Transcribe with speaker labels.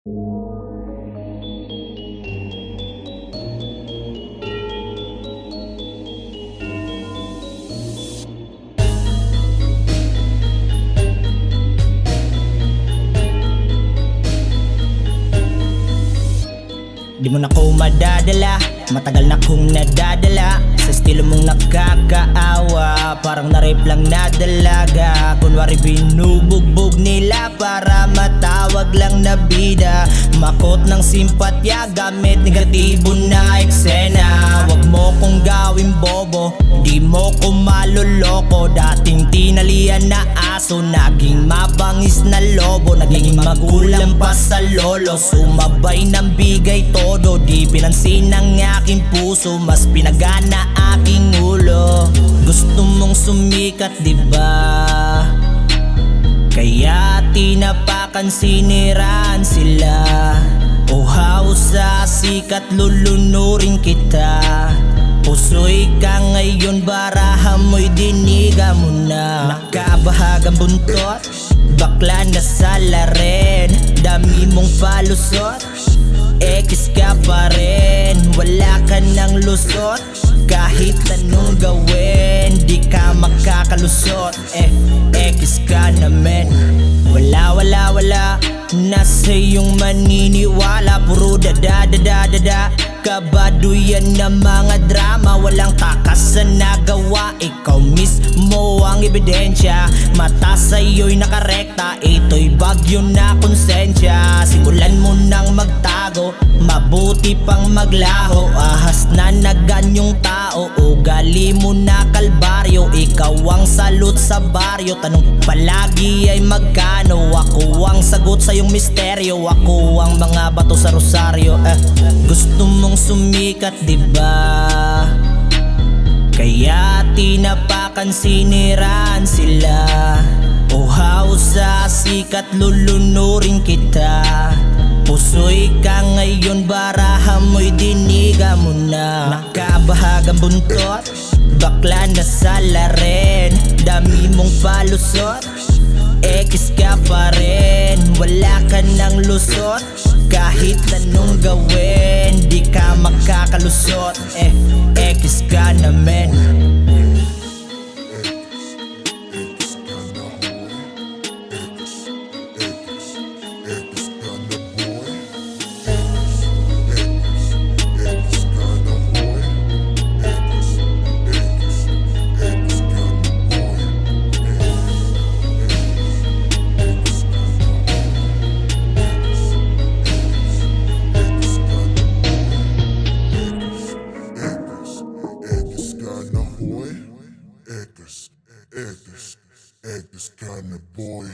Speaker 1: Di mo na ko madadala, matagal na kong nadadala sa estilo mong nakakaawa. Parang na-rape lang na dalaga, kunwari binubugbog nila para matawag lang na bida. Makot ng simpatya gamit negatibo na eksena. Wag mo kong gawing bobo, di mo ko maloloko. Dating tinalian na aso, naging mabangis na lobo. Naging magulang pa sa lolo, sumabay ng bigay todo. Di pinansin ng aking puso, mas pinagana aking ulo. Gusto mong sumikat, diba? Kaya tinapakan, siniraan sila. Uhaw sa sikat, lulunurin kita. Pusoy ka ngayon, barahan mo'y diniga mo na. Nakabahagang buntot, bakla na sala rin. Dami mong palusot, X ka pa rin. Wala ka ng lusot, kahit anong gawin di ka makakalusot. X ka naman. Wala nasa iyong maniniwala. Puro dada kabado yan na mga drama. Walang takas sa nagawa, ikaw mismo ang ebidensya. Mata sa'yo'y nakarekta, ito'y bagyo na konsensya. Simulan mo nang magtago, mabuti pang maglaho. Ahas na naganyong tao, ugali mo na kalbaryo. Ikaw ang salot sa baryo, tanong palagi ay magkano. Ako ang sagot sa iyong misteryo, ako ang mga bato sa rosaryo. Gusto mong sumikat, diba? Kaya tinapakan, siniraan sila. Uhaw sa sikat, lulunurin kita. Pusoy ka ngayon, barahan mo'y diniga mo na. Nakabahagang buntot, bakla na sala rin. Dami mong palusot, X ka pa rin. Wala ka ng lusot, kahit anong gawin di ka makakalusot. X ka naman.
Speaker 2: Edis kind of boy.